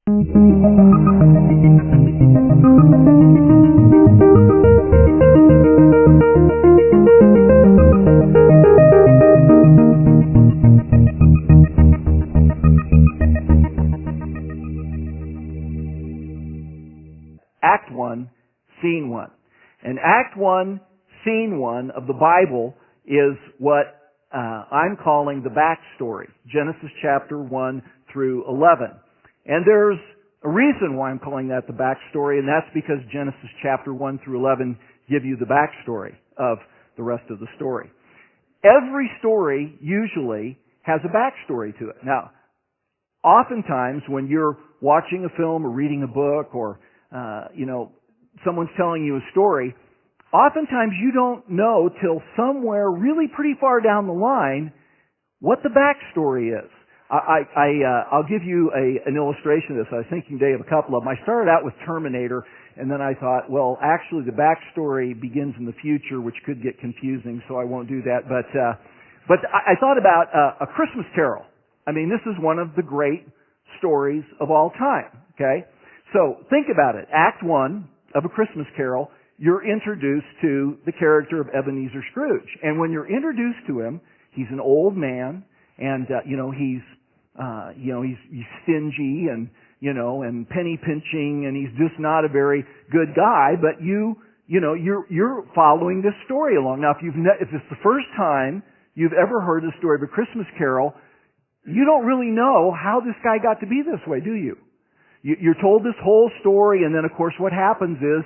Act 1, Scene 1. And Act 1, Scene 1 of the Bible is what I'm calling the backstory, Genesis chapter 1 through 11. And there's a reason why I'm calling that the backstory, and that's because Genesis chapter 1 through 11 give you the backstory of the rest of the story. Every story usually has a backstory to it. Now, oftentimes when you're watching a film or reading a book or someone's telling you a story, oftentimes you don't know till somewhere really pretty far down the line what the backstory is. I'll give you an illustration of this. I was thinking today of a couple of them. I started out with Terminator, and then I thought, well, actually the backstory begins in the future, which could get confusing, so I won't do that. But I thought about A Christmas Carol. I mean, this is one of the great stories of all time, okay? So think about it. Act 1 of A Christmas Carol, you're introduced to the character of Ebenezer Scrooge. And when you're introduced to him, he's an old man, and he's stingy and penny pinching, and he's just not a very good guy. But you're following this story along. Now, if it's the first time you've ever heard the story of A Christmas Carol, you don't really know how this guy got to be this way, do you? You're told this whole story, and then, of course, what happens is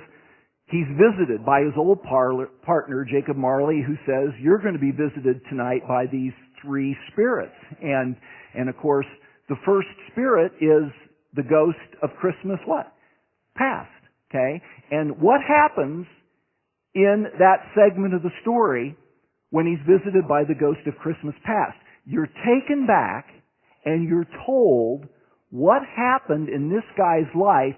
he's visited by his old partner, Jacob Marley, who says, you're going to be visited tonight by these three spirits. And of course, the first spirit is the ghost of Christmas what? Past. Okay? And what happens in that segment of the story when he's visited by the ghost of Christmas past? You're taken back and you're told what happened in this guy's life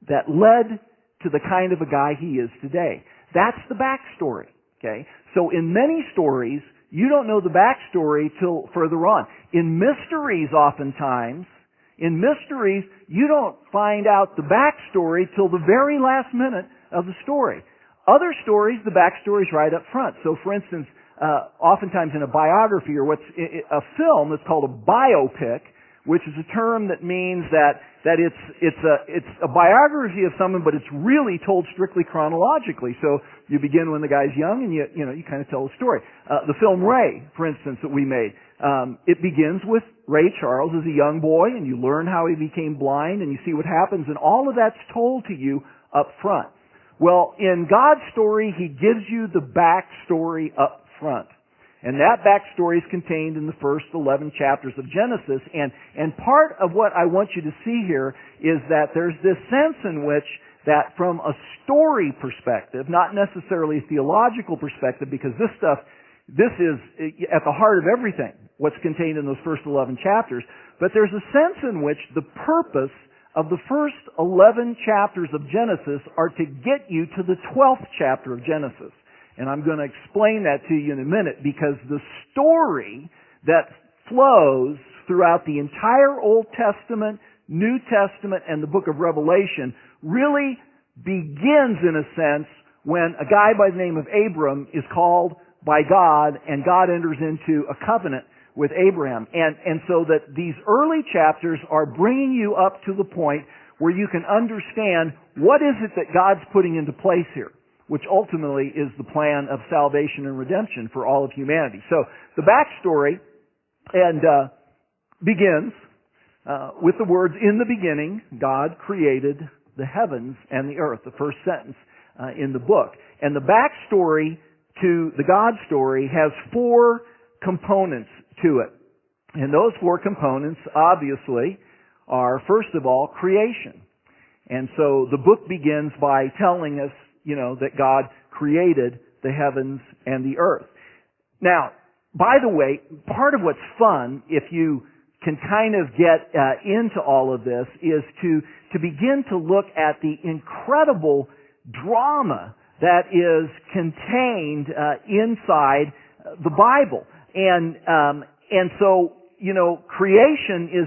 that led to the kind of a guy he is today. That's the backstory. Okay? So in many stories, you don't know the backstory till further on. In mysteries, oftentimes, you don't find out the backstory till the very last minute of the story. Other stories, the backstory is right up front. So, for instance, oftentimes in a biography or a film that's called a biopic, which is a term that means that it's a biography of someone, but it's really told strictly chronologically. So you begin when the guy's young, and you kind of tell the story. The film Ray, for instance, that we made, it begins with Ray Charles as a young boy, and you learn how he became blind, and you see what happens, and all of that's told to you up front. Well, in God's story, He gives you the backstory up front. And that backstory is contained in the first 11 chapters of Genesis. And part of what I want you to see here is that there's this sense in which that from a story perspective, not necessarily a theological perspective, because this is at the heart of everything, what's contained in those first 11 chapters, but there's a sense in which the purpose of the first 11 chapters of Genesis are to get you to the 12th chapter of Genesis. And I'm going to explain that to you in a minute, because the story that flows throughout the entire Old Testament, New Testament, and the book of Revelation really begins, in a sense, when a guy by the name of Abram is called by God, and God enters into a covenant with Abraham. And so that these early chapters are bringing you up to the point where you can understand what is it that God's putting into place here, which ultimately is the plan of salvation and redemption for all of humanity. So the backstory begins with the words, "In the beginning, God created the heavens and the earth," the first sentence in the book. And the backstory to the God story has four components to it. And those four components, obviously, are, first of all, creation. And so the book begins by telling us, that God created the heavens and the earth. Now, by the way, part of what's fun, if you can kind of get into all of this, is to begin to look at the incredible drama that is contained inside the Bible. And so, creation is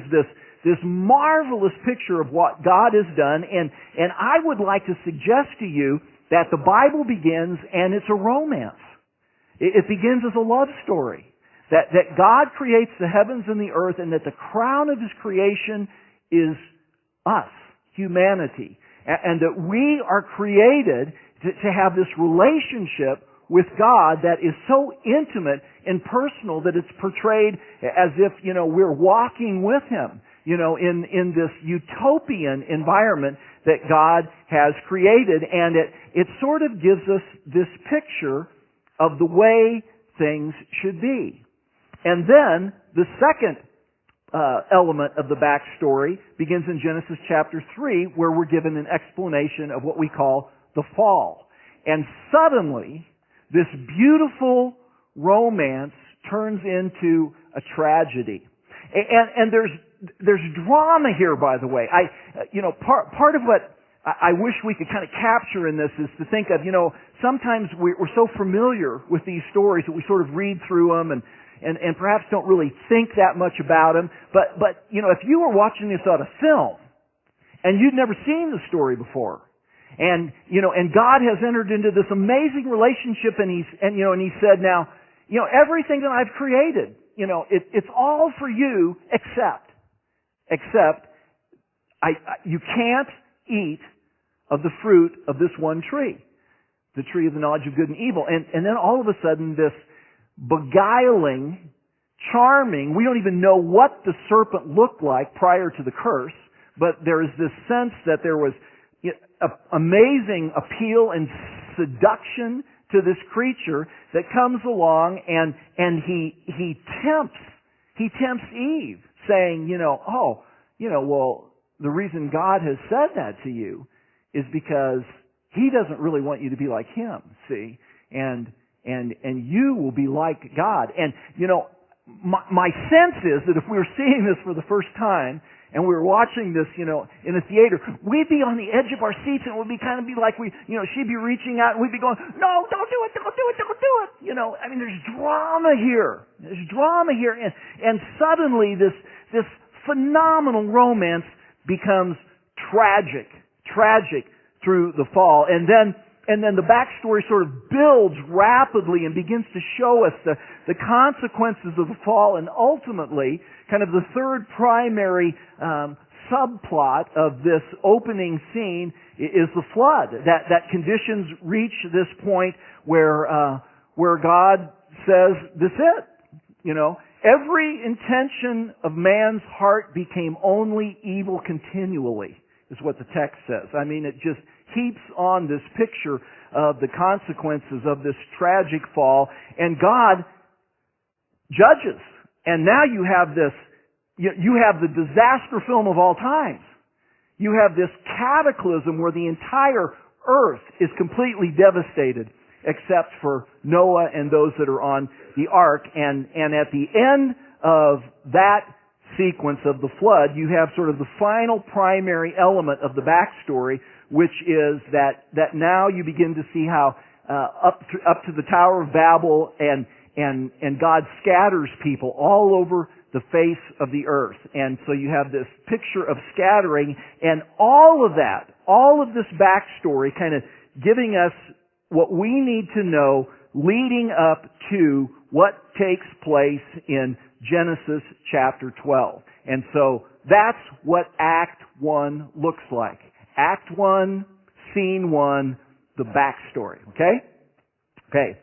this this marvelous picture of what God has done. And I would like to suggest to you that the Bible begins and it's a romance. It begins as a love story. That God creates the heavens and the earth, and that the crown of His creation is us, humanity. And that we are created to have this relationship with God that is so intimate and personal that it's portrayed as if, we're walking with Him, in this utopian environment that God has created. And it sort of gives us this picture of the way things should be. And then the second element of the backstory begins in Genesis chapter 3, where we're given an explanation of what we call the fall. And suddenly, this beautiful romance turns into a tragedy. And there's drama here, by the way. Part of what I wish we could kind of capture in this is to think of, sometimes we're so familiar with these stories that we sort of read through them and perhaps don't really think that much about them. But if you were watching this on a film and you'd never seen the story before, and God has entered into this amazing relationship, and He said, now, everything that I've created, it's all for you except you can't eat of the fruit of this one tree, the tree of the knowledge of good and evil. And then all of a sudden this beguiling, charming, we don't even know what the serpent looked like prior to the curse, but there is this sense that there was amazing appeal and seduction to this creature that comes along, and he tempts Eve, saying, well, the reason God has said that to you is because He doesn't really want you to be like Him, see? And you will be like God. And, my sense is that if we were seeing this for the first time, and we were watching this, in a theater, we'd be on the edge of our seats, and it would be kind of be like she'd be reaching out, and we'd be going, no, don't do it, don't do it, don't do it. There's drama here. There's drama here. And suddenly this phenomenal romance becomes tragic through the fall. And then the backstory sort of builds rapidly and begins to show us the consequences of the fall, and ultimately, kind of the third primary subplot of this opening scene is the flood. That conditions reach this point where God says, "This is it." Every intention of man's heart became only evil continually, is what the text says. It just heaps on this picture of the consequences of this tragic fall, and God judges. And now you have this, you have the disaster film of all times. You have this cataclysm where the entire earth is completely devastated, except for Noah and those that are on the ark. And at the end of that sequence of the flood, you have sort of the final primary element of the backstory, which is that now you begin to see how up to the Tower of Babel, and God scatters people all over the face of the earth. And so you have this picture of scattering, and all of this backstory kind of giving us what we need to know leading up to what takes place in Genesis chapter 12. And so that's what Act 1 looks like. Act 1, Scene 1, the backstory. Okay? Okay.